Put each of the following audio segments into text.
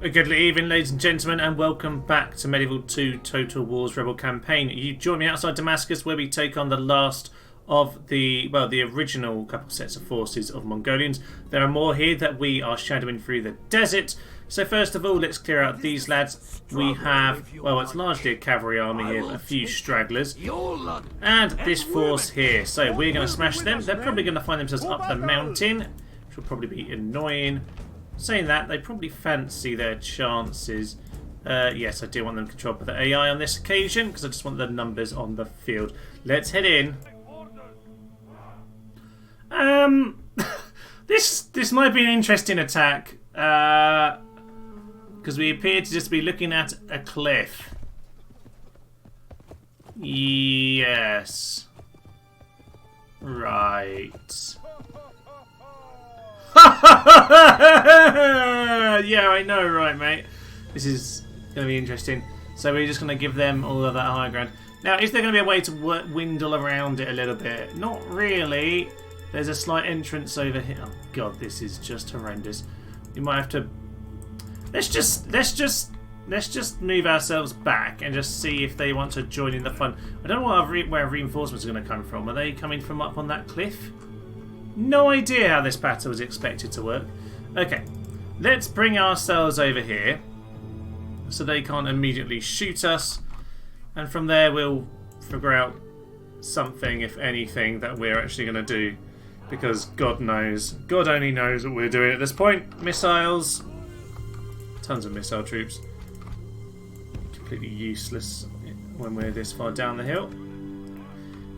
Good evening, ladies and gentlemen, and welcome back to Medieval 2 Total War's Rebel Campaign. You join me outside Damascus, where we take on the last of the original couple sets of forces of Mongolians. There are more here that we are shadowing through the desert. So first of all, let's clear out these lads. We have, well, it's largely a cavalry army here, a few stragglers, and this force here. So we're going to smash them. They're probably going to find themselves up the mountain, which will probably be annoying. Saying that, they probably fancy their chances. Yes, I do want them controlled by the AI on this occasion, because I just want the numbers on the field. Let's head in. This might be an interesting attack, because we appear to just be looking at a cliff. Yes. Right. Yeah, I know, right, mate? This is going to be interesting. So we're just going to give them all of that high ground. Now, is there going to be a way to windle around it a little bit? Not really. There's a slight entrance over here. Oh god, this is just horrendous. We might have to. Let's just move ourselves back and just see if they want to join in the fun. I don't know where reinforcements are going to come from. Are they coming from up on that cliff? No idea how this battle is expected to work. Okay, let's bring ourselves over here so they can't immediately shoot us, and from there we'll figure out something, if anything, that we're actually going to do, because God knows, God only knows what we're doing at this point. Missiles, tons of missile troops, completely useless when we're this far down the hill.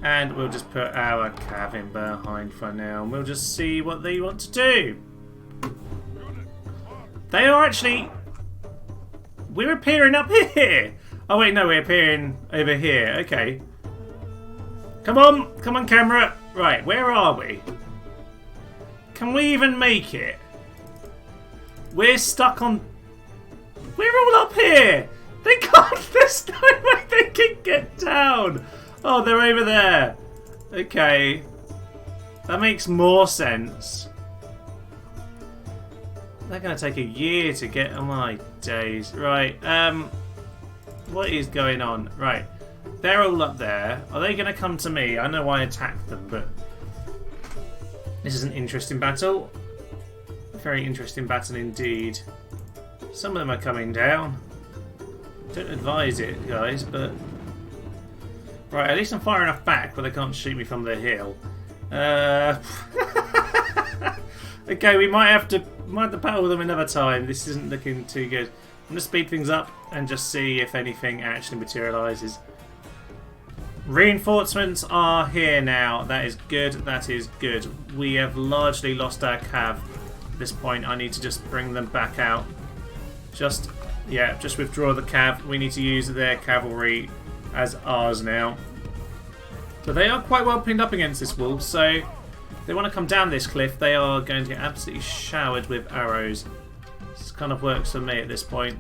And we'll just put our cav in behind for now, and we'll just see what they want to do. They are actually... We're appearing up here! Oh wait, no, we're appearing over here. Okay. Come on camera! Right, where are we? Can we even make it? We're stuck on... We're all up here! They can't... There's no way they can get down! Oh, they're over there. Okay. That makes more sense. They're going to take a year to get... Oh my days. Right. What is going on? Right. They're all up there. Are they going to come to me? I know I attacked them, but... This is an interesting battle. A very interesting battle indeed. Some of them are coming down. Don't advise it, guys, but... Right, at least I'm far enough back where they can't shoot me from the hill. Okay, we might have to battle with them another time. This isn't looking too good. I'm going to speed things up and just see if anything actually materialises. Reinforcements are here now. That is good. That is good. We have largely lost our cav at this point. I need to just bring them back out. Just withdraw the cav. We need to use their cavalry as ours now. But they are quite well pinned up against this wall, so if they want to come down this cliff, they are going to get absolutely showered with arrows. This kind of works for me at this point.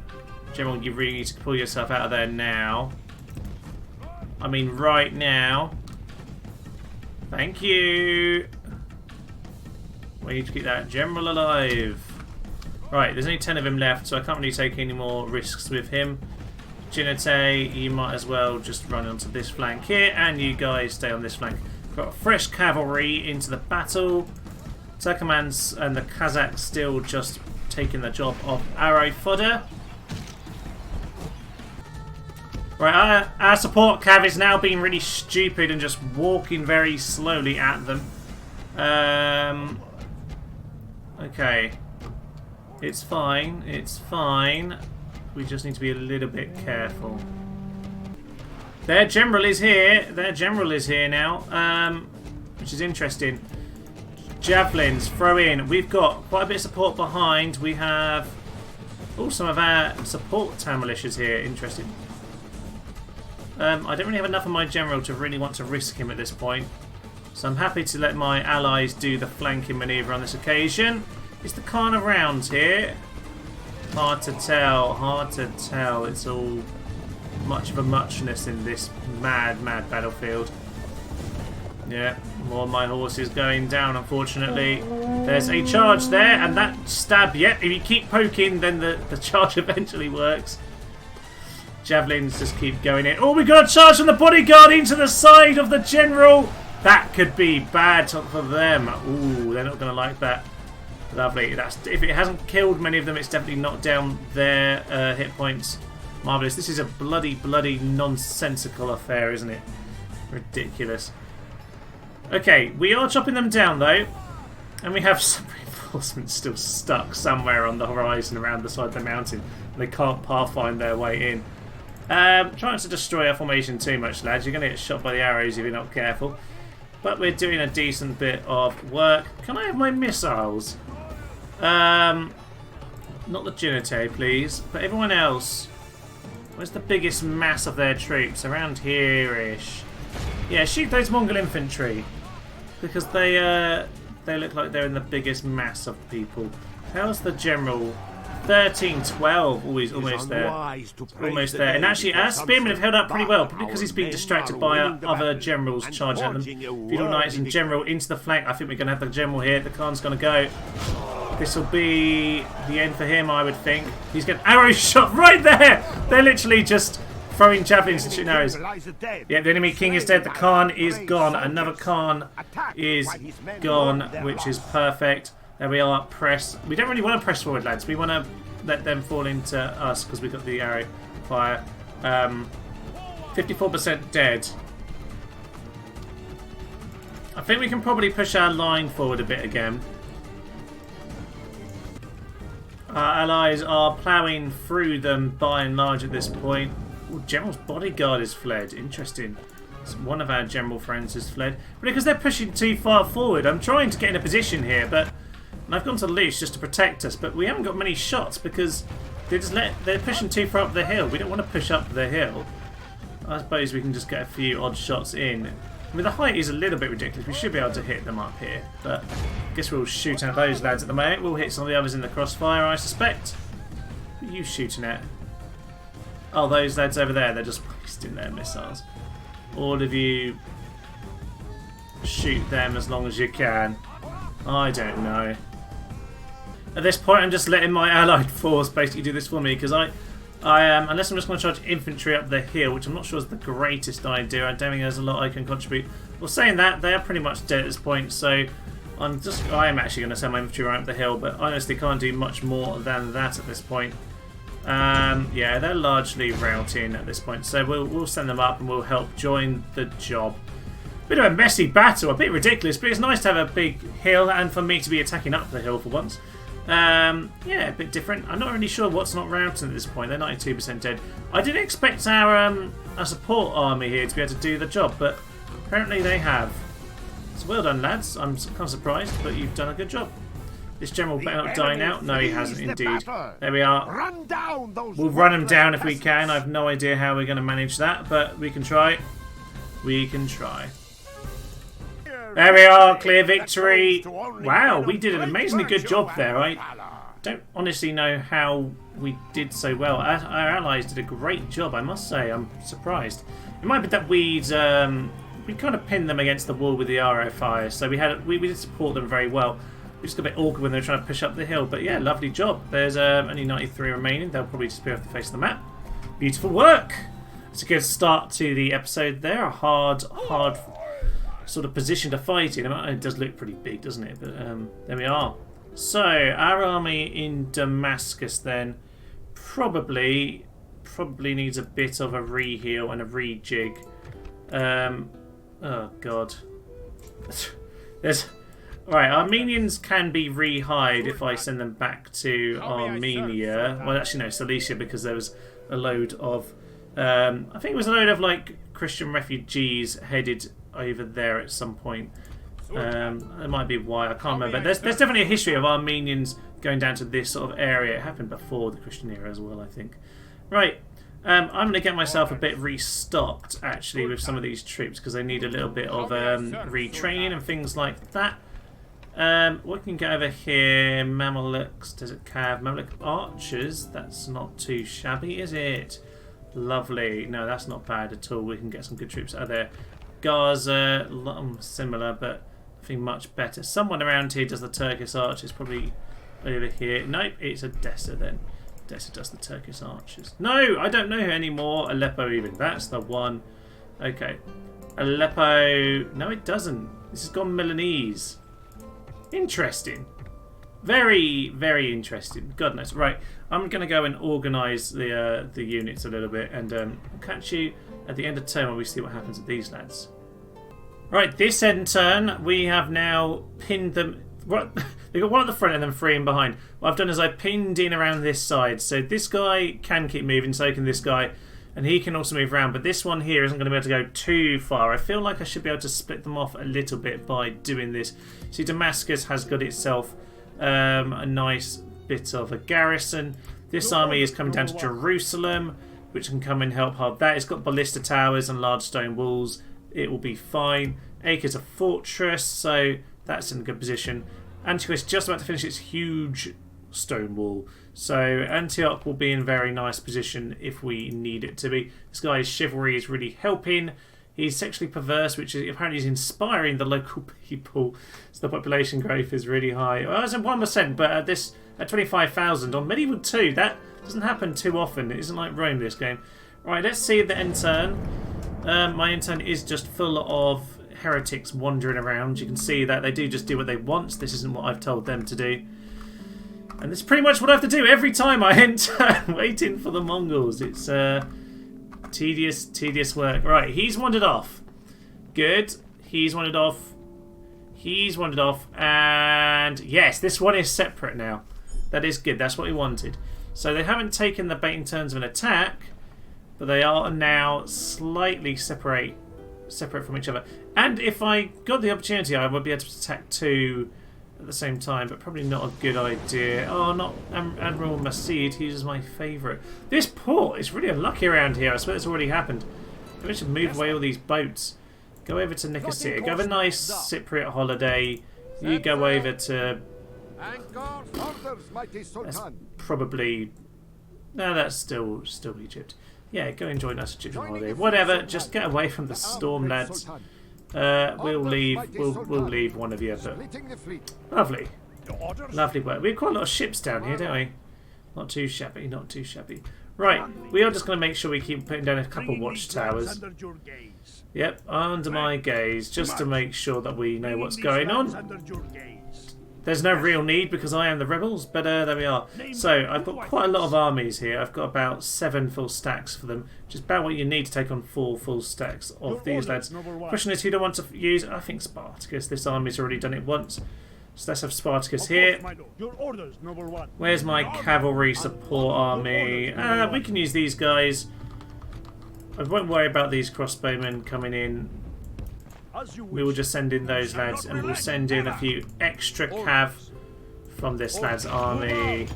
General, you really need to pull yourself out of there now. I mean, right now. Thank you. We need to keep that general alive. Right, there's only 10 of him left, so I can't really take any more risks with him. Ginete, you might as well just run onto this flank here, and you guys stay on this flank. Got fresh cavalry into the battle. Turkmans and the Kazakhs still just taking the job of arrow fodder. Right, our support cav is now being really stupid and just walking very slowly at them. Okay. It's fine, it's fine. We just need to be a little bit careful. Their general is here. Their general is here now, which is interesting. Javelins, throw in. We've got quite a bit of support behind. We have some of our support town militias here. Interesting. I don't really have enough of my general to really want to risk him at this point. So I'm happy to let my allies do the flanking manoeuvre on this occasion. Is the Khan around here? Hard to tell, hard to tell. It's all much of a muchness in this mad battlefield. Yeah, more of my horses going down, unfortunately. There's a charge there, and that stab, yep, if you keep poking, then the charge eventually works. Javelins just keep going in. Oh, we got a charge from the bodyguard into the side of the general. That could be bad for them. Ooh, they're not going to like that. Lovely. If it hasn't killed many of them, it's definitely knocked down their hit points. Marvellous. This is a bloody nonsensical affair, isn't it? Ridiculous. Okay, we are chopping them down, though. And we have some reinforcements still stuck somewhere on the horizon around the side of the mountain. They can't pathfind their way in. Trying not to destroy our formation too much, lads. You're going to get shot by the arrows if you're not careful. But we're doing a decent bit of work. Can I have my missiles? Not the Genite, please. But everyone else. Where's the biggest mass of their troops? Around here-ish. Yeah, shoot those Mongol infantry. Because they look like they're in the biggest mass of people. How's the general? 13-12. Always almost there. Almost there. And actually, our spearmen have held up pretty well, probably because he's been distracted by our other generals charging at them. Feudal knights and general into the flank. I think we're going to have the general here. The Khan's going to go. This will be the end for him, I would think. He's getting arrow shot right there. They're literally just throwing javelins and shooting arrows. Yeah, the enemy king is dead. The Khan is gone. Another Khan is gone, which is perfect. There we are. Press. We don't really want to press forward, lads. We want to let them fall into us because we've got the arrow fire. 54% dead. I think we can probably push our line forward a bit again. Our allies are ploughing through them by and large at this point. Ooh, General's bodyguard has fled. Interesting. So one of our general friends has fled. But because they're pushing too far forward, I'm trying to get in a position here, but I've gone to loose just to protect us, but we haven't got many shots because they're pushing too far up the hill. We don't want to push up the hill. I suppose we can just get a few odd shots in. I mean, the height is a little bit ridiculous. We should be able to hit them up here, but I guess we'll shoot at those lads at the moment. We'll hit some of the others in the crossfire, I suspect. What are you shooting at? Oh, those lads over there. They're just wasting their missiles. All of you shoot them as long as you can. I don't know. At this point, I'm just letting my allied force basically do this for me because I am, unless I'm just going to charge infantry up the hill, which I'm not sure is the greatest idea. I don't think there's a lot I can contribute. Well, saying that, they are pretty much dead at this point, so I am actually going to send my infantry right up the hill, but I honestly can't do much more than that at this point. Yeah, they're largely routing at this point, so we'll send them up and we'll help join the job. Bit of a messy battle, a bit ridiculous, but it's nice to have a big hill and for me to be attacking up the hill for once. Yeah, a bit different. I'm not really sure what's not routing at this point. They're 92% dead. I didn't expect our support army here to be able to do the job, but apparently they have. So well done, lads. I'm kind of surprised, but you've done a good job. This general better not die now. No, he hasn't indeed. There we are. We'll run him down if we can. I have no idea how we're going to manage that, but we can try. We can try. There we are, clear victory. Wow, we did an amazingly good job there. I don't honestly know how we did so well. Our allies did a great job, I must say. I'm surprised. It might be that we kind of pinned them against the wall with the RO fire, so we did support them very well. We just got a bit awkward when they were trying to push up the hill, but yeah, lovely job. There's only 93 remaining. They'll probably just be off the face of the map. Beautiful work. It's a good start to the episode there. A hard sort of position to fight in. It does look pretty big, doesn't it? But there we are. So our army in Damascus then probably needs a bit of a reheal and a rejig. Oh god. Right, Armenians can be rehired if I send them back to Armenia. Well, actually no, Cilicia, because there was a load of I think it was a load of like Christian refugees headed over there at some point. It might be why, I can't remember. There's definitely a history of Armenians going down to this sort of area. It happened before the Christian era as well, I think. Right, I'm going to get myself a bit restocked actually with some of these troops because they need a little bit of retraining and things like that. We can get over here. Mamelukes, Desert Cav, Mameluke archers. That's not too shabby, is it? Lovely. No, that's not bad at all. We can get some good troops out of there. Gaza, similar, but Nothing much better. Someone around here does the Turkish archers, probably over here. Nope, it's Odessa then. Odessa does the Turkish archers. No, I don't know her anymore. Aleppo even. That's the one. Okay. Aleppo. No, it doesn't. This has gone Milanese. Interesting. Very, very interesting. Goodness. Right. I'm going to go and organise the units a little bit, and I'll catch you at the end of turn when we see what happens with these lads. Right, this end turn, we have now pinned them. They've got one at the front and then three in behind. What I've done is I pinned in around this side. So this guy can keep moving, so can this guy. And he can also move around. But this one here isn't going to be able to go too far. I feel like I should be able to split them off a little bit by doing this. See, Damascus has got itself a nice bit of a garrison. This army is coming down to Jerusalem, which can come and help hard that. It's got ballista towers and large stone walls. It will be fine. Acre's a fortress, so that's in a good position. Antioch is just about to finish its huge stone wall, so Antioch will be in very nice position if we need it to be. This guy's chivalry is really helping. He's sexually perverse, which is apparently is inspiring the local people. So the population growth is really high. Well, it's at 1%, but at 25,000 on medieval 2, that doesn't happen too often. It isn't like Rome this game. Right, let's see the end turn. My end turn is just full of heretics wandering around. You can see that they do just do what they want. This isn't what I've told them to do. And this is pretty much what I have to do every time I enter, waiting for the Mongols. It's tedious work. Right, he's wandered off. Good. He's wandered off. He's wandered off. And yes, this one is separate now. That is good. That's what we wanted. So they haven't taken the bait in terms of an attack, but they are now slightly separate from each other. And if I got the opportunity, I would be able to attack two at the same time, but probably not a good idea. Oh, not Admiral Masid. He's my favourite. This port is really unlucky around here. I swear it's already happened. Maybe I should move away all these boats. Go over to Nicosia. Go have a nice Cypriot holiday. You go over to... That's probably... No, that's still Egypt. Yeah, go enjoy a nice Egyptian holiday. Whatever, just get away from the storm, lads. We'll leave one of you, but lovely. Lovely work. We have quite a lot of ships down here, don't we? Not too shabby, not too shabby. Right, we are just going to make sure we keep putting down a couple of watchtowers. Yep, under my gaze, just to make sure that we know what's going on. There's no real need because I am the rebels, but there we are. So, I've got quite a lot of armies here. I've got about 7 full stacks for them, which is about what you need to take on 4 full stacks of these lads. Question is, who do I want to use? I think Spartacus. This army's already done it once. So let's have Spartacus here. Where's my cavalry support army? We can use these guys. I won't worry about these crossbowmen coming in. We will just send in those lads, and we'll send in a few extra cav from this lad's army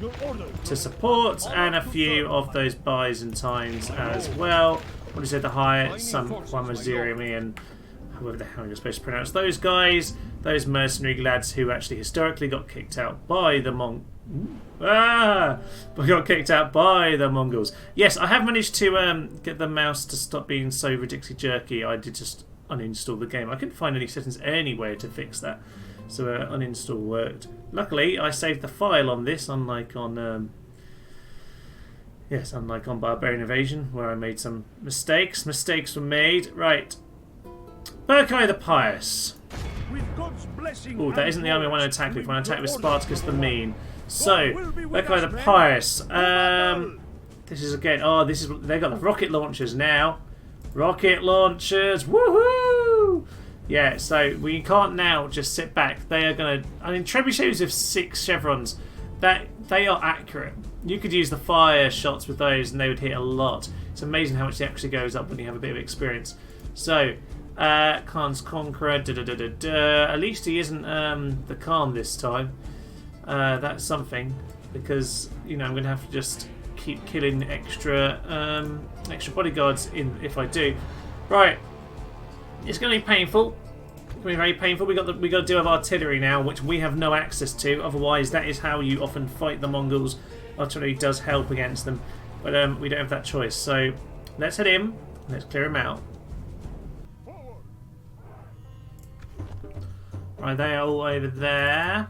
to support, and a few of those Byzantines as well. What is it? The higher some Wamaziriami and however the hell you're supposed to pronounce those guys, those mercenary lads who actually historically got kicked out by the got kicked out by the Mongols. Yes, I have managed to get the mouse to stop being so ridiculously jerky. I did just uninstall the game. I couldn't find any settings anywhere to fix that, so uninstall worked. Luckily, I saved the file on this, unlike on Barbarian Invasion, where I made some mistakes. Mistakes were made. Right, Berkai the Pious. Oh, that isn't the army I want to attack with. I want to attack with Spartacus the Mean. So, Berkai the Pious. This is again. Oh, this is. They got the rocket launchers now. Rocket launchers, woohoo! Yeah, so we can't now just sit back. They are going to... I mean, trebuchets with 6 chevrons, they are accurate. You could use the fire shots with those and they would hit a lot. It's amazing how much it actually goes up when you have a bit of experience. So, Khan's Conqueror, at least he isn't the Khan this time. That's something, because, you know, I'm going to have to just keep killing extra bodyguards in if I do. Right, it's going to be painful. It's going to be very painful. We got to deal with artillery now, which we have no access to. Otherwise, that is how you often fight the Mongols. Artillery does help against them, but we don't have that choice. So let's head in. Let's clear him out. Right, they are all over there.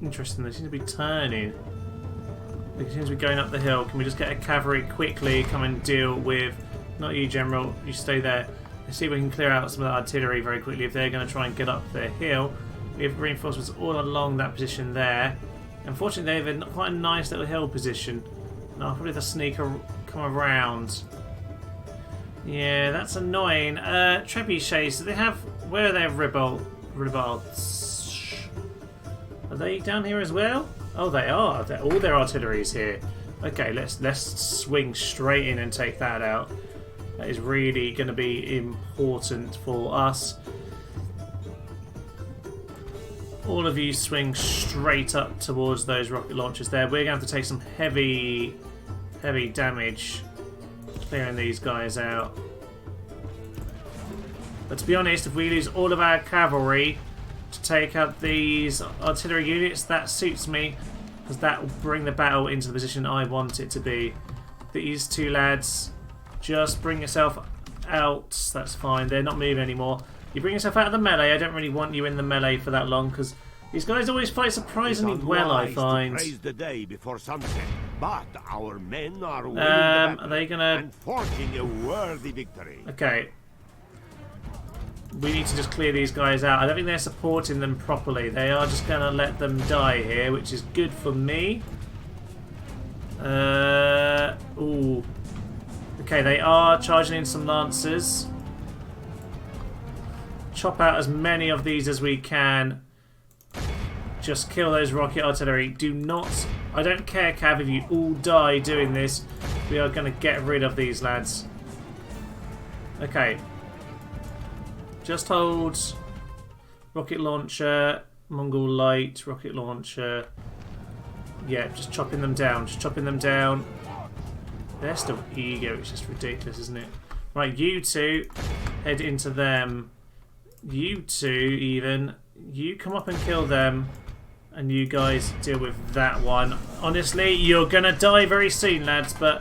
Interesting, they seem to be turning. They seem to be going up the hill. Can we just get a cavalry quickly, come and deal with... Not you, General, you stay there. Let's see if we can clear out some of the artillery very quickly if they're going to try and get up the hill. We have reinforcements all along that position there. Unfortunately, they have quite a nice little hill position. And I'll probably have to come around. Yeah, that's annoying. Trebuchets, so they have... Where are their ribalds? Are they down here as well? Oh, they are. All their artillery is here. Okay, let's swing straight in and take that out. That is really going to be important for us. All of you swing straight up towards those rocket launchers there. We're going to have to take some heavy damage clearing these guys out. But to be honest, if we lose all of our cavalry to take out these artillery units, that suits me, because that will bring the battle into the position I want it to be. These two lads, just bring yourself out. That's fine. They're not moving anymore. You bring yourself out of the melee. I don't really want you in the melee for that long, because these guys always fight surprisingly well, I find. Praise the day before sunset, but our men are winning are they gonna... and forging a worthy victory. Okay. We need to just clear these guys out. I don't think they're supporting them properly. They are just going to let them die here, which is good for me. Ooh. Okay, they are charging in some lancers. Chop out as many of these as we can. Just kill those rocket artillery. Do not... I don't care, Cav, if you all die doing this. We are going to get rid of these lads. Okay. Just hold rocket launcher, Mongol light, rocket launcher. Yeah, just chopping them down. Just chopping them down. They're still eager. It's just ridiculous, isn't it? Right, you two head into them. You two, even. You come up and kill them. And you guys deal with that one. Honestly, you're going to die very soon, lads, but...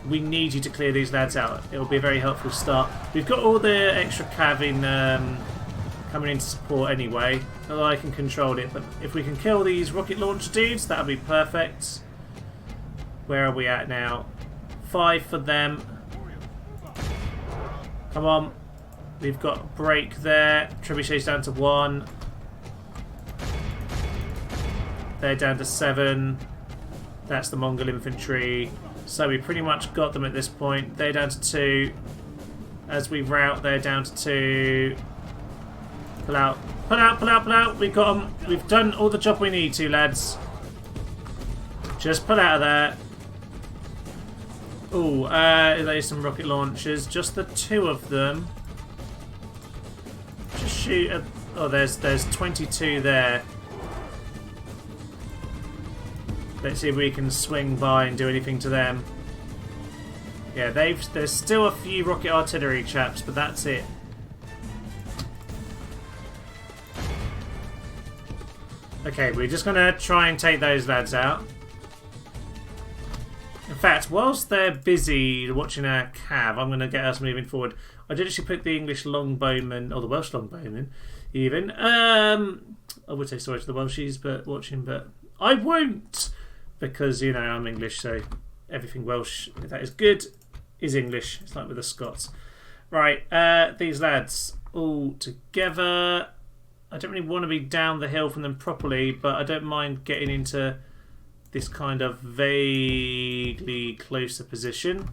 we need you to clear these lads out. It will be a very helpful start. We've got all the extra cav in, coming in to support anyway, although I can control it. But if we can kill these rocket launcher dudes, that'll be perfect. Where are we at now? 5 for them. Come on. We've got a break there. Trebuchets down to 1. They're down to 7. That's the Mongol infantry. So we pretty much got them at this point. They're down to 2. As we rout, they're down to 2. Pull out. Pull out, pull out, pull out. We've got them. We've done all the job we need to, lads. Just pull out of there. Ooh, there's some rocket launchers. Just the 2 of them. Just shoot at... oh, there's 22 there. Let's see if we can swing by and do anything to them. Yeah, there's still a few rocket artillery chaps, but that's it. Okay, we're just going to try and take those lads out. In fact, whilst they're busy watching our cav, I'm going to get us moving forward. I did actually put the English longbowmen, or the Welsh longbowmen, even. I would say sorry to the Welshies, but watching, but I won't, because you know I'm English, so everything Welsh that is good is English. It's like with the Scots. Right, these lads all together. I don't really want to be down the hill from them properly, but I don't mind getting into this kind of vaguely closer position.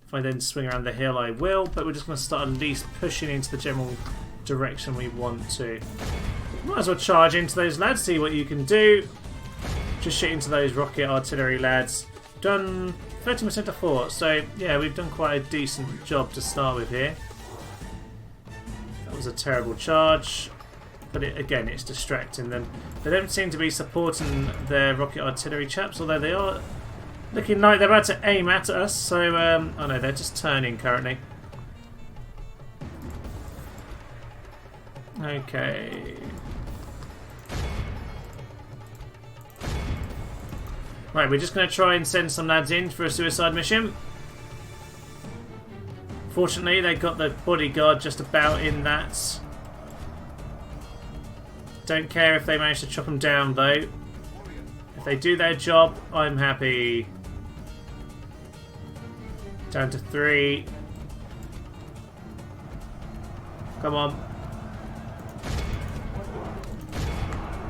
If I then swing around the hill, I will, but we're just going to start at least pushing into the general direction we want to. Might as well charge into those lads, see what you can do. Just shoot into those rocket artillery lads. Done 30% of 4, so yeah, we've done quite a decent job to start with here. That was a terrible charge, but again, it's distracting them. They don't seem to be supporting their rocket artillery chaps, although they are looking like they're about to aim at us, so oh no, they're just turning currently. Okay. Right, we're just going to try and send some lads in for a suicide mission. Fortunately, they got the bodyguard just about in that. Don't care if they manage to chop them down, though. If they do their job, I'm happy. Down to 3. Come on.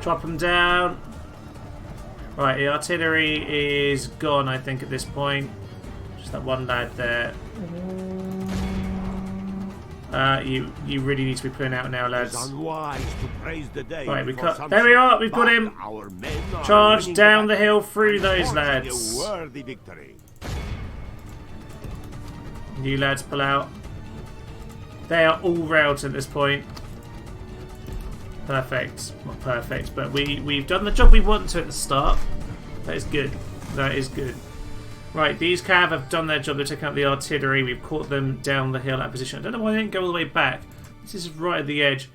Chop them down. Right, the artillery is gone, I think, at this point. Just that one lad there. You really need to be pulling out now, lads. Right, we cut. There we are. We've got him. Charge down the hill through those lads. You lads pull out. They are all routed at this point. Perfect. Not perfect, but we've done the job we want to at the start. That is good. That is good. Right, these cav have done their job. They're taking out the artillery. We've caught them down the hill at position. I don't know why they didn't go all the way back. This is right at the edge.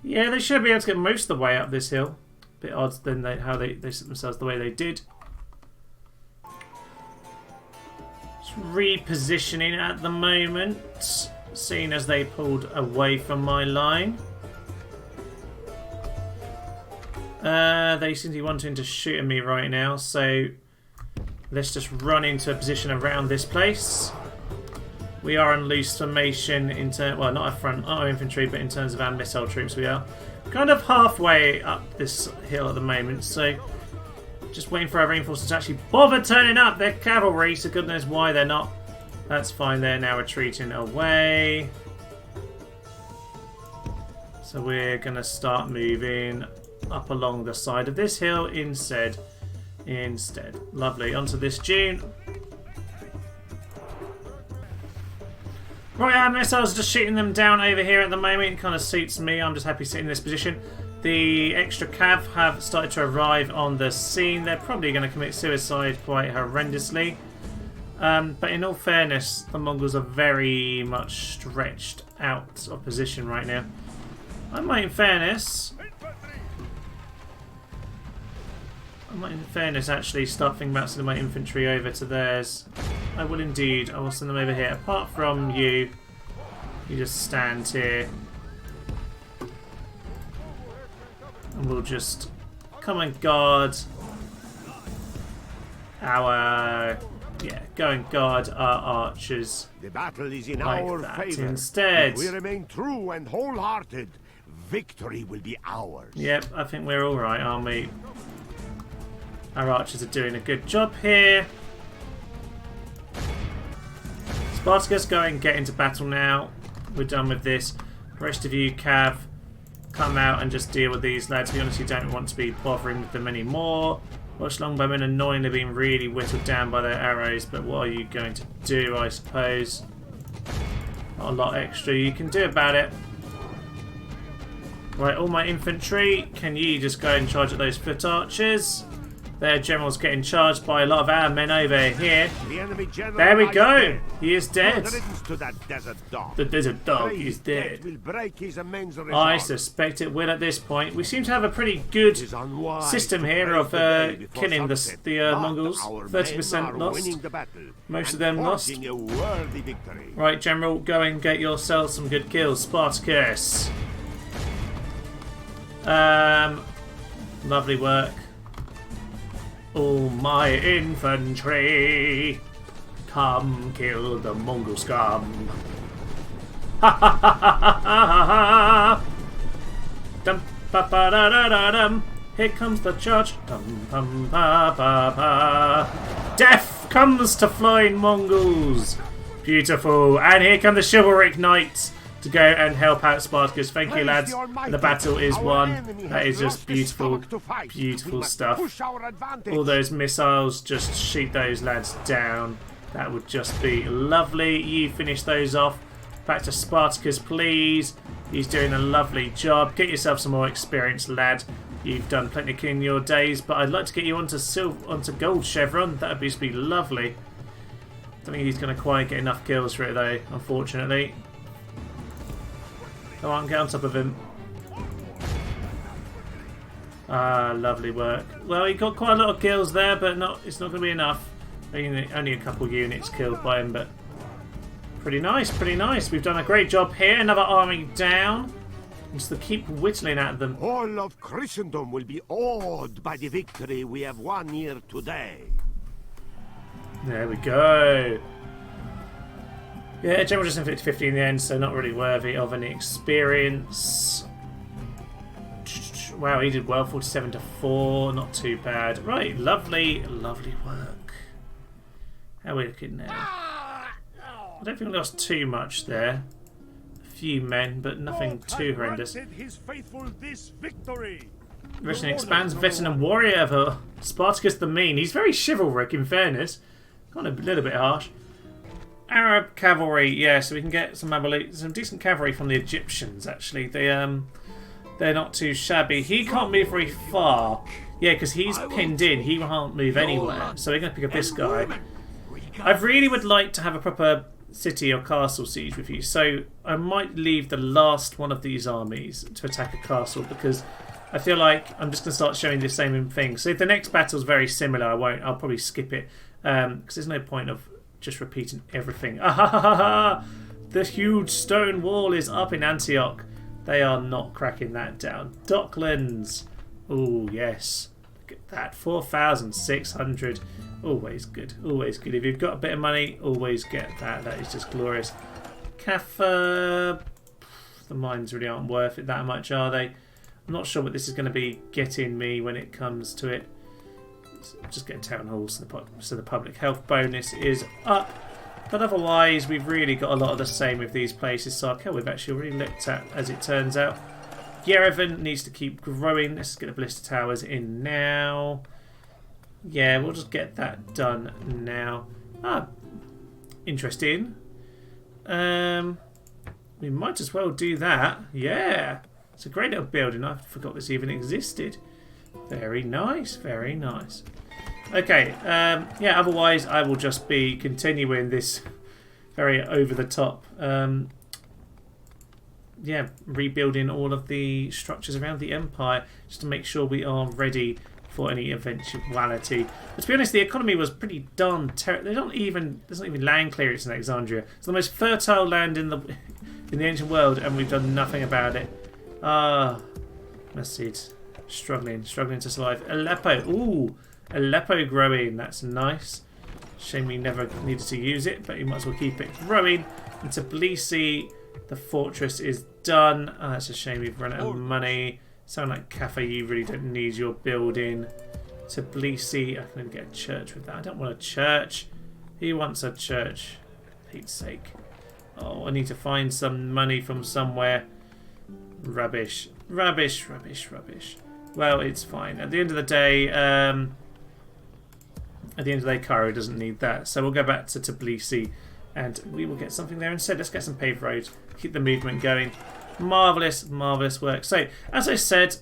Yeah, they should be able to get most of the way up this hill. Bit odd than how they set themselves the way they did. Just repositioning at the moment, seeing as they pulled away from my line. They seem to be wanting to shoot at me right now, so let's just run into a position around this place. We are in loose formation in terms, well, not our front, our infantry, but in terms of our missile troops, we are kind of halfway up this hill at the moment. So just waiting for our reinforcements to actually bother turning up. They're cavalry, so God knows why they're not. That's fine. They're now retreating away. So we're gonna start moving up along the side of this hill instead. Lovely. Onto this dune. Right, our missiles are just shooting them down over here at the moment. It kind of suits me. I'm just happy sitting in this position. The extra cav have started to arrive on the scene. They're probably going to commit suicide quite horrendously. But in all fairness, the Mongols are very much stretched out of position right now. I might, in fairness, actually start thinking about sending my infantry over to theirs. I will indeed. I will send them over here. Apart from you, you just stand here. And we'll just come and guard our... yeah, go and guard our archers. The battle is in like our that favor. instead. If we remain true and wholehearted, victory will be ours. Yep, I think we're alright, aren't we? Our archers are doing a good job here. Spartacus, go and get into battle now. We're done with this. The rest of you, Cav, come out and just deal with these lads. We honestly don't want to be bothering with them anymore. Welsh longbowmen annoyingly being really whittled down by their arrows, but what are you going to do, I suppose? Not a lot extra you can do about it. Right, all my infantry, can you just go and charge at those foot archers? Their general's getting charged by a lot of our men over here. The enemy general there we go. dead. He is dead. To that desert dog. The desert dog is dead. Will break his immense I suspect it will at this point. We seem to have a pretty good system here of killing the Mongols. 30% lost. Most of them lost. Right, General, go and get yourself some good kills. Spartacus. Lovely work. All my infantry, come kill the Mongol scum. Ha ha ha ha ha ha. Dum pa pa da da da dum. Here comes the charge. Dum pum pa pa pa. Death comes to flying Mongols. Beautiful. And here come the chivalric knights to go and help out Spartacus. Thank you, lads. The battle is won. That is just beautiful, beautiful stuff. All those missiles, just shoot those lads down. That would just be lovely. You finish those off. Back to Spartacus, please. He's doing a lovely job. Get yourself some more experience, lad. You've done plenty in your days, but I'd like to get you onto gold chevron. That would just be lovely. Don't think he's going to quite get enough kills for it, though, unfortunately. Come on, get on top of him. Ah, lovely work. Well, he got quite a lot of kills there, but it's not going to be enough. Only a couple units killed by him, but Pretty nice, pretty nice. We've done a great job here. Another army down. Just to keep whittling at them. All of Christendom will be awed by the victory we have won here today. There we go. Yeah, General just inflicted 50 in the end, so not really worthy of any experience. Wow, he did well, 47 to 4, not too bad. Right, lovely, lovely work. How are we looking now? I don't think we lost too much there. A few men, but nothing too horrendous. Russian expands, veteran and warrior for Spartacus the Mean. He's very chivalric, in fairness. Kind of a little bit harsh. Arab cavalry, yeah, so we can get some decent cavalry from the Egyptians, actually. They're not too shabby. He can't move very far. Yeah, because he's pinned in. He can't move anywhere. So we're going to pick up this guy. I really would like to have a proper city or castle siege with you. So I might leave the last one of these armies to attack a castle, because I feel like I'm just going to start showing the same thing. So if the next battle's very similar, I'll probably skip it. Because there's no point of just repeating everything. The huge stone wall is up in Antioch. They are not cracking that down. Docklands. Oh, yes. Look at that. 4,600. Always good. Always good. If you've got a bit of money, always get that. That is just glorious. Kaffa. The mines really aren't worth it that much, are they? I'm not sure what this is going to be getting me when it comes to it. Just get a town hall so the public health bonus is up. But otherwise, we've really got a lot of the same with these places. Sarkel we've actually already looked at, as it turns out. Yerevan needs to keep growing. Let's get the ballista towers in now. Yeah, we'll just get that done now. Interesting. We might as well do that. Yeah, it's a great little building. I forgot this even existed. Very nice, very nice. Okay, yeah, otherwise I will just be continuing this very over-the-top, yeah, rebuilding all of the structures around the Empire just to make sure we are ready for any eventuality. But to be honest, the economy was pretty darn terrible. There's not even land clearance in Alexandria. It's the most fertile land in the ancient world, and we've done nothing about it. Message. Struggling to survive. Aleppo. Ooh, Aleppo growing. That's nice. Shame we never needed to use it, but you might as well keep it growing. And Tbilisi, the fortress is done. Oh, that's a shame we've run out of money. Sound like Kaffa, you really don't need your building. Tbilisi, I can maybe get a church with that. I don't want a church. Who wants a church? For Pete's sake. Oh, I need to find some money from somewhere. Rubbish. Rubbish, rubbish, rubbish. Well, it's fine. At the end of the day, Cairo doesn't need that. So we'll go back to Tbilisi and we will get something there instead. Let's get some paved roads. Keep the movement going. Marvellous, marvellous work. So, as I said,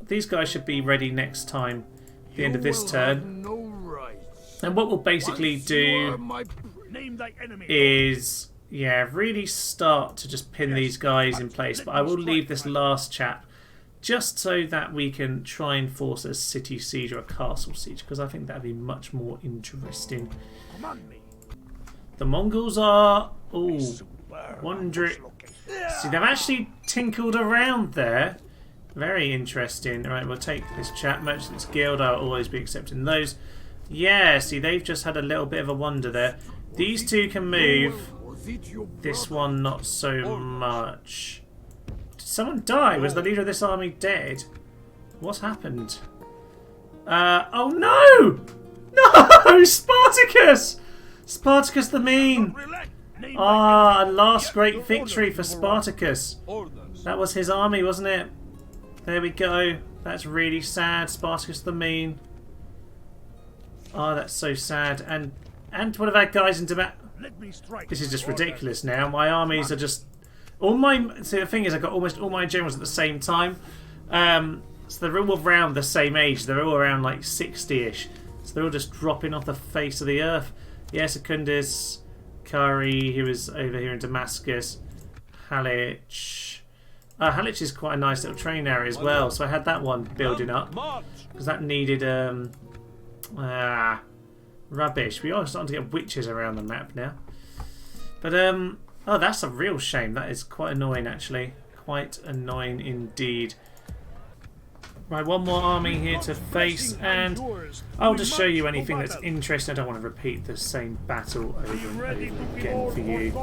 these guys should be ready next time, at the end of this turn. And what we'll basically do is, yeah, really start to just pin these guys in place. But I will leave this last chap just so that we can try and force a city siege or a castle siege, because I think that would be much more interesting. The Mongols are... Oh, wondering... See, they've actually tinkled around there. Very interesting. Alright, we'll take this chap. Merchants Guild, I'll always be accepting those. Yeah, see, they've just had a little bit of a wander there. These two can move. This one, not so much. Did someone die? Was the leader of this army dead? What's happened? Oh no! No! Spartacus! Spartacus the Mean! Ah, a last great victory for Spartacus. That was his army, wasn't it? There we go. That's really sad. Spartacus the Mean. Oh, that's so sad. And one of our guys in Damascus. This is just ridiculous now. My armies are just... See, the thing is, I've got almost all my generals at the same time. So they're all around the same age. They're all around like 60-ish. So they're all just dropping off the face of the earth. Yeah, Secundus, Kari, who is over here in Damascus. Halich. Halich is quite a nice little train area as well. So I had that one building up. Because that needed... rubbish. We are starting to get witches around the map now. But oh, that's a real shame. That is quite annoying, actually. Quite annoying indeed. Right, one more army here to face, and I'll just show you anything that's interesting. I don't want to repeat the same battle over and over again for you.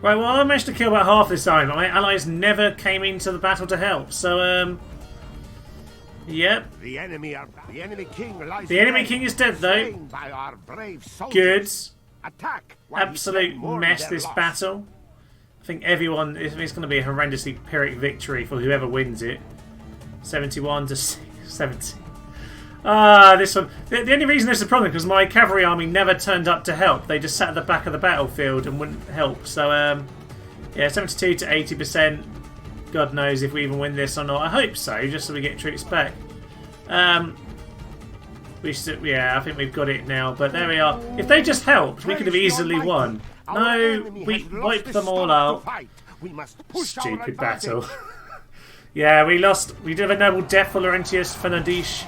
Right, well, I managed to kill about half this time. My allies never came into the battle to help, so yep. The enemy king is dead, though. by our brave Good. Attack. Absolute mess, this battle. I think everyone, it's going to be a horrendously Pyrrhic victory for whoever wins it. 71 to 70. Ah, this one. The only reason this is a problem is because my cavalry army never turned up to help. They just sat at the back of the battlefield and wouldn't help. So, yeah, 72 to 80%. God knows if we even win this or not. I hope so, just so we get troops back. Yeah, I think we've got it now. But there we are. If they just helped, we could have easily won. No, we wiped them all out. Stupid battle. Yeah, we lost. We did have a noble death for Laurentius Fernandes.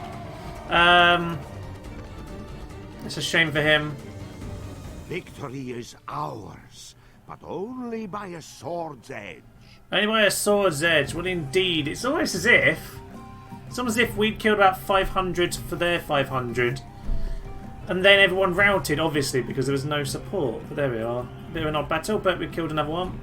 It's a shame for him. Victory is ours, but only by a sword's edge. Only by a sword's edge. Well, indeed. It's almost as if we'd killed about 500 for their 500. And then everyone routed, obviously, because there was no support. But there we are. Bit of an odd battle, but we killed another one.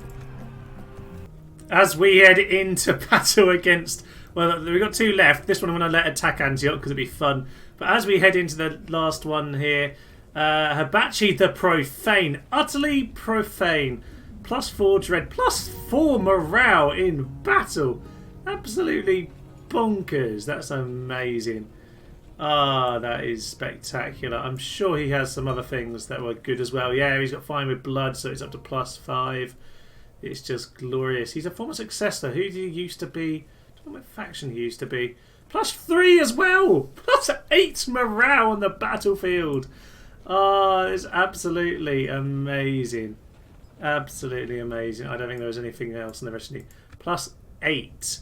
As we head into battle against... Well, we've got two left. This one I'm going to let attack Antioch because it'd be fun. But as we head into the last one here... Hibachi the Profane. Utterly profane. +4 dread. +4 morale in battle. Absolutely bonkers. That's amazing. Ah, that is spectacular. I'm sure he has some other things that were good as well. Yeah, he's got fine with blood, so it's up to +5. It's just glorious. He's a former successor. Who did he used to be? I don't know what faction he used to be. +3 as well. +8 morale on the battlefield. Oh, it's absolutely amazing. Absolutely amazing. I don't think there was anything else in the rest of the +8.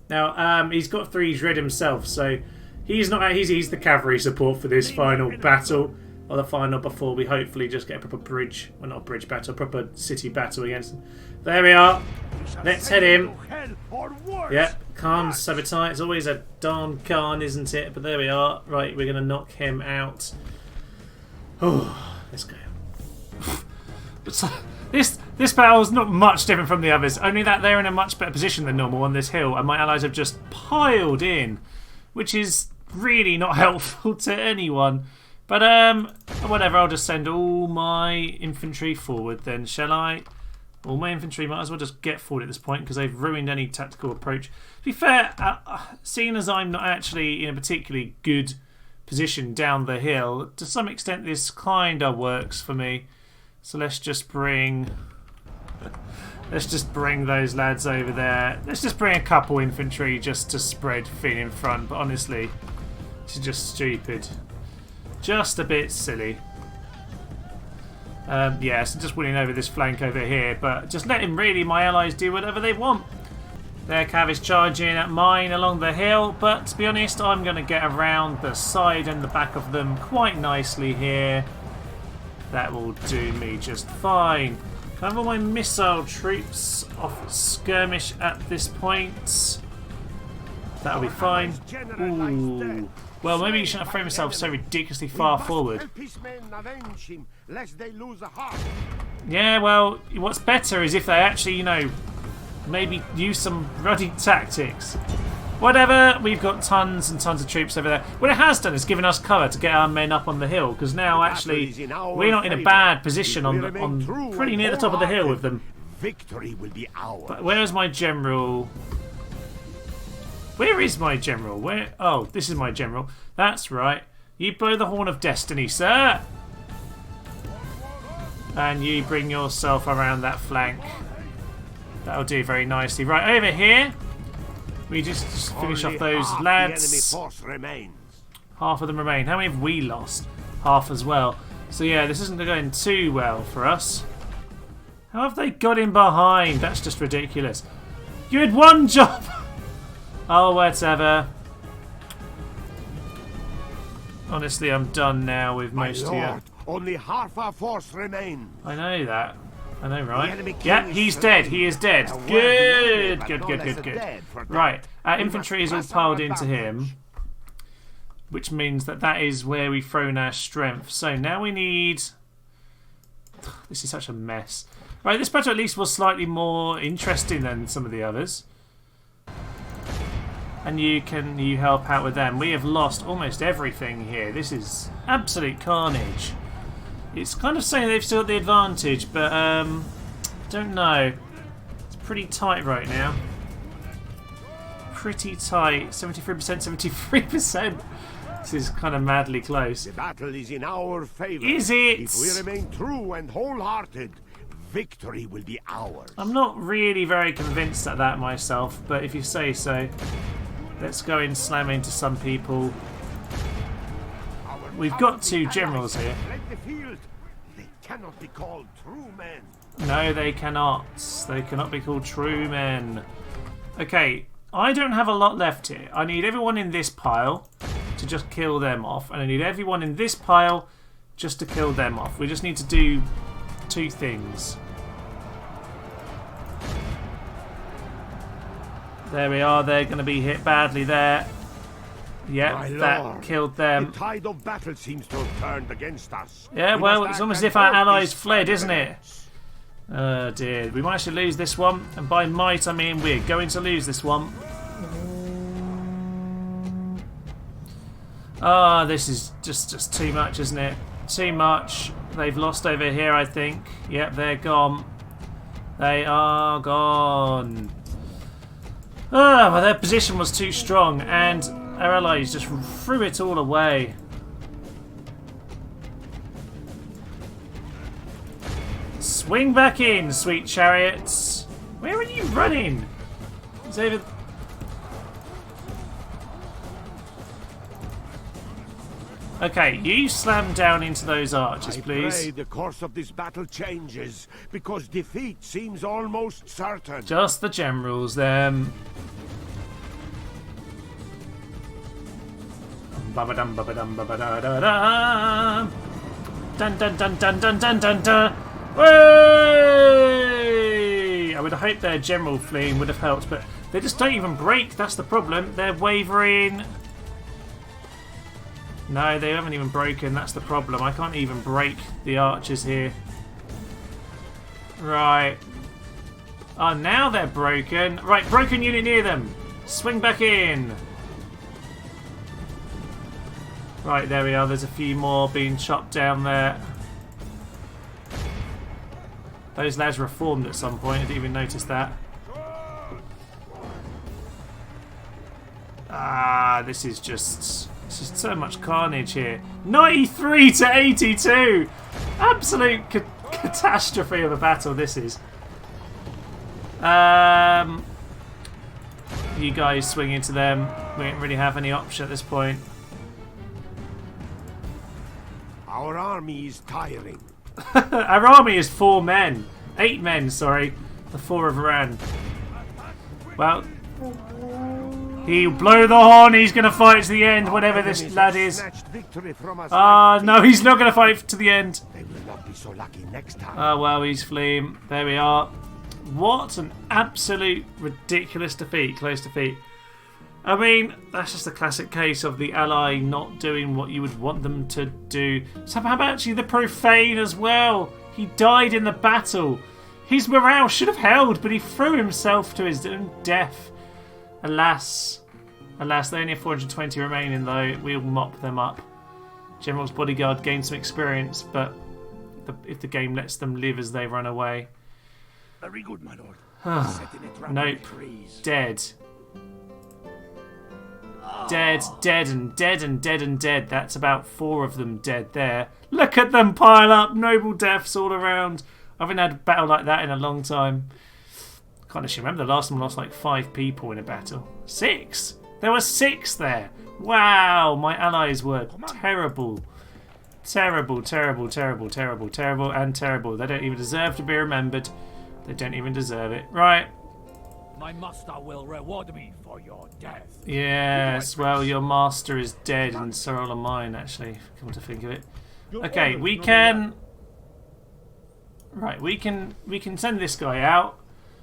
Now, he's got 3 dread himself, so he's not. He's the cavalry support for this final battle, or the final before we hopefully just get a proper bridge. Well, not a bridge battle, a proper city battle against them. There we are. Let's head in. Yep, Khan Sabotai. It's always a darn Khan, isn't it? But there we are. Right, we're going to knock him out. Oh, let's go. So, this battle is not much different from the others, only that they're in a much better position than normal on this hill, and my allies have just piled in, which is really not helpful to anyone. But whatever, I'll just send all my infantry forward then, shall I? All my infantry might as well just get forward at this point because they've ruined any tactical approach. To be fair, seeing as I'm not actually in a particularly good position down the hill, to some extent this kinda works for me. So let's just bring those lads over there. Let's just bring a couple infantry just to spread thin in front. But honestly, this is just stupid. Just a bit silly. Yeah, so just winning over this flank over here, but just letting really my allies do whatever they want. Their cav is charging at mine along the hill, but to be honest, I'm going to get around the side and the back of them quite nicely here. That will do me just fine. Can I have all my missile troops off skirmish at this point? That'll be fine. Ooh. Well, maybe you shouldn't have thrown myself so ridiculously far forward. Yeah, well, what's better is if they actually, you know, maybe use some ruddy tactics. Whatever, we've got tons and tons of troops over there. What it has done is given us cover to get our men up on the hill, because now actually we're not in a bad position on pretty near the top of the hill with them. Victory will be ours. But where's my general? Where is my general? Where? Oh, this is my general. That's right. You blow the horn of destiny, sir. And you bring yourself around that flank. That'll do very nicely. Right, over here, we just finish off those lads. Half of them remain. How many have we lost? Half as well. So yeah, this isn't going too well for us. How have they got in behind? That's just ridiculous. You had one job. Oh, whatever. Honestly, I'm done now with most of you. Only half our force remain. I know that. I know, right? enemy king Yeah, is he's slain. dead. He is dead. A worthy Good, enemy, but good, no good, less good, good. dead for that. Right, our We infantry must is all press our piled into him, advantage. which means that that is where we've thrown our strength. So now we need... This is such a mess. Right, this battle at least was slightly more interesting than some of the others. And you help out with them. We have lost almost everything here. This is absolute carnage. It's kind of saying they've still got the advantage, but don't know. It's pretty tight right now. Pretty tight. 73%, 73%. This is kind of madly close. The battle is in our favor. Is it? If we remain true and wholehearted, victory will be ours. I'm not really very convinced at that myself, but if you say so. Let's go and slam into some people. We've got two generals here. The field. They cannot be called true men. No, they cannot. They cannot be called true men. Okay, I don't have a lot left here. I need everyone in this pile to just kill them off. And I need everyone in this pile just to kill them off. We just need to do two things. There we are. They're going to be hit badly there. Yep, that killed them. The tide of battle seems to have turned against us. Yeah, well, it's almost as if our allies fled, isn't it? Oh dear. We might actually lose this one. And by might, I mean we're going to lose this one. Ah, this is just too much, isn't it? Too much. They've lost over here, I think. Yep, they're gone. They are gone. Ah, well, their position was too strong, and our allies just threw it all away. Swing back in, sweet chariots. Where are you running? It's over... Okay, you slam down into those archers, please. I pray the course of this battle changes, because defeat seems almost certain. Just the generals, then. Ba-ba-dum, ba-ba-dum, ba-ba-da-da-da. Dun dun dun dun dun dun dun dun. Way! I would hope their general fleeing would have helped, but they just don't even break. That's the problem. They're wavering. No, they haven't even broken. That's the problem. I can't even break the archers here. Right. Oh, now they're broken. Right, broken unit near them. Swing back in. Right, there we are. There's a few more being chopped down there. Those lads reformed at some point. I didn't even notice that. Ah, this is just so much carnage here. 93 to 82! Absolute catastrophe of a battle this is. You guys swing into them. We don't really have any option at this point. Our army is tiring. Our army is 4 men. 8 men, sorry. The 4 of Iran. Well, he'll blow the horn. He's going to fight to the end, whatever this lad is. No, he's not going to fight to the end. They will not be so lucky next time. Oh, well, he's fleeing. There we are. What an absolute ridiculous defeat. Close defeat. I mean, that's just a classic case of the ally not doing what you would want them to do. So how about actually the profane as well? He died in the battle. His morale should have held, but he threw himself to his own death. Alas. Alas, they only have 420 remaining though. We'll mop them up. General's bodyguard gained some experience, but if the game lets them live as they run away. Very good, my lord. Nope. Dead. Dead, dead, and dead, and dead, and dead. That's about 4 of them dead there. Look at them pile up. Noble deaths all around. I haven't had a battle like that in a long time. Can't actually remember the last time I lost like 5 people in a battle. 6? There were 6 there. Wow, my allies were terrible. Terrible, terrible, terrible, terrible, terrible, and terrible. They don't even deserve to be remembered. They don't even deserve it. Right. My master will reward me for your death. Yes, well, your master is dead, and so are all of mine, actually, come to think of it. Okay, we can... Right, we can send this guy out.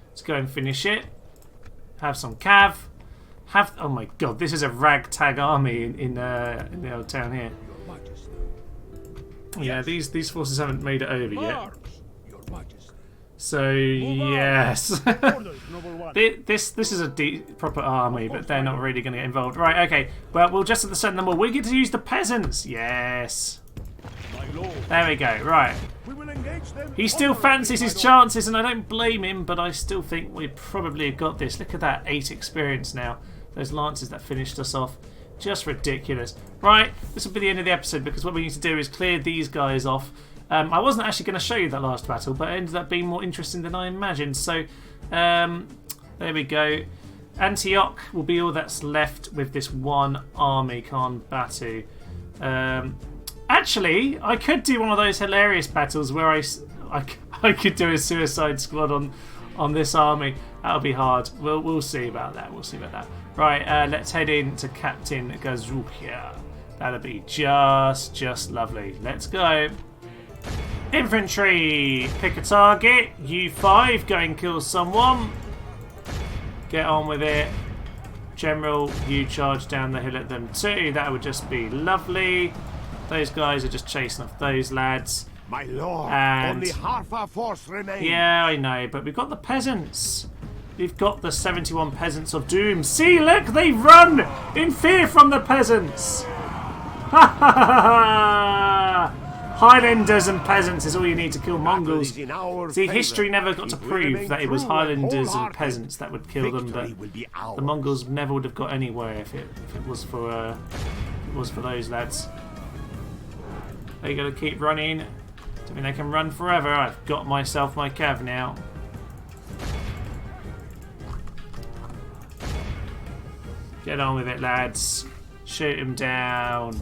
Let's go and finish it. Have some cav. Oh my god, this is a ragtag army in the old town here. Yeah, these forces haven't made it over yet. So yes, this is a proper army, but they're not really going to get involved. Right, okay. Well, we'll just have to send them all. We get to use the peasants. Yes. There we go. Right. He still fancies his chances, and I don't blame him. But I still think we probably have got this. Look at that, 8 experience now. Those lances that finished us off. Just ridiculous. Right, this will be the end of the episode because what we need to do is clear these guys off. I wasn't actually going to show you that last battle, but it ended up being more interesting than I imagined. So, there we go. Antioch will be all that's left with this one army, Khan Batu. Actually, I could do one of those hilarious battles where I could do a suicide squad on this army. That'll be hard. We'll see about that. We'll see about that. Right, let's head in to Captain Gazukia. That'll be just lovely. Let's go. Infantry, pick a target. U5, go and kill someone. Get on with it. General, you charge down the hill at them too. That would just be lovely. Those guys are just chasing off those lads. My lord, And- only half our force remains. Yeah, I know, but we've got the peasants. We've got the 71 peasants of doom. See, look, they run in fear from the peasants. Ha ha ha ha! Highlanders and peasants is all you need to kill Mongols. See, history never got to prove that it was Highlanders and peasants that would kill them, but the Mongols never would have got anywhere if it was for those lads. They got to keep running. Don't mean they can run forever. I've got myself my cav now. Get on with it, lads. Shoot him down.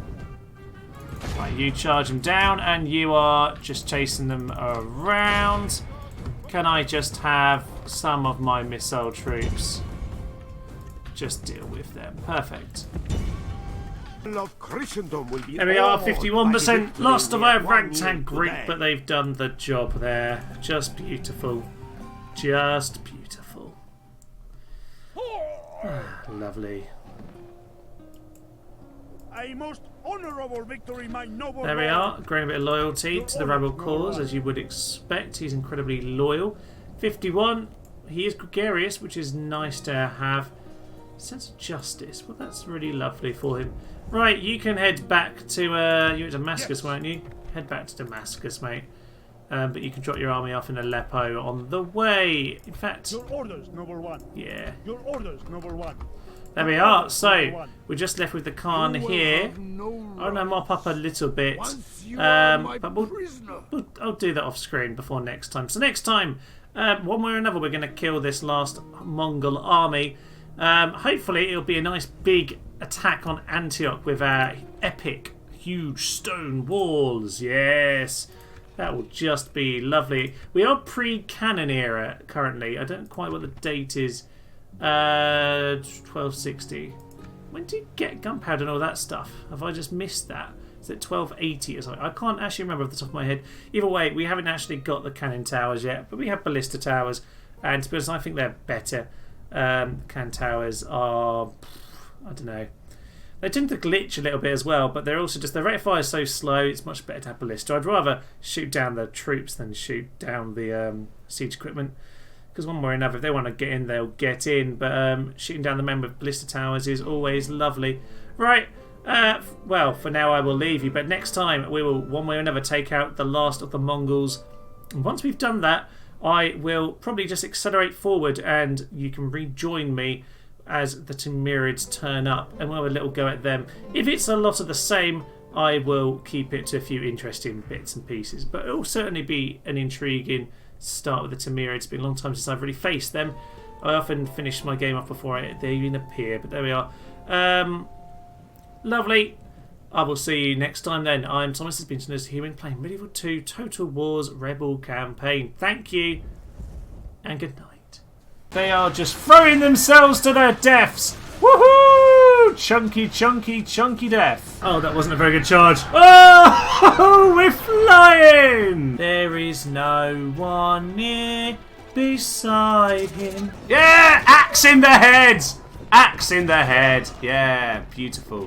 Right, you charge them down, and you are just chasing them around. Can I just have some of my missile troops? Just deal with them. Perfect. There we are, 51% lost of our ragtag group, but they've done the job there. Just beautiful. Just beautiful. Lovely. A most honourable victory, my noble There we lord. are, growing a bit of loyalty to the rebel cause, as you would expect. He's incredibly loyal. 51, he is gregarious, which is nice to have. Sense of justice, well, that's really lovely for him. Right, you can head back to, you were Damascus, weren't you? Head back to Damascus, mate. But you can drop your army off in Aleppo on the way. In fact, Your orders, noble one. yeah. Your orders, noble one. There we are. So, we're just left with the Khan here. I'm going to mop up a little bit. But I'll do that off screen before next time. So next time, one way or another, we're going to kill this last Mongol army. Hopefully, it'll be a nice big attack on Antioch with our epic, huge stone walls. Yes. That will just be lovely. We are pre-cannon era currently. I don't quite know what the date is. 1260. When do you get gunpowder and all that stuff? Have I just missed that? Is it 1280 or something? I can't actually remember off the top of my head. Either way, we haven't actually got the cannon towers yet, but we have ballista towers, and to be honest, I think they're better. Cannon towers are, I don't know. They tend to glitch a little bit as well, but they're also just, the rate of fire is so slow, it's much better to have ballista. I'd rather shoot down the troops than shoot down the siege equipment. Because one way or another, if they want to get in, they'll get in. But shooting down the men with ballista towers is always lovely. Right, well, for now I will leave you. But next time, we will, one way or another, take out the last of the Mongols. And once we've done that, I will probably just accelerate forward and you can rejoin me as the Timurids turn up. And we'll have a little go at them. If it's a lot of the same, I will keep it to a few interesting bits and pieces. But it will certainly be an intriguing start with the Timurids. It's been a long time since I've really faced them. I often finish my game off before they even appear, but there we are. Lovely. I will see you next time then. I'm Thomas, has been Human playing Medieval 2 Total Wars Rebel Campaign. Thank you and good night. They are just throwing themselves to their deaths. Woohoo! chunky death. Oh, that wasn't a very good charge. Oh, we're flying. There is no one near beside him. Yeah, axe in the head. Axe in the head. Yeah, beautiful.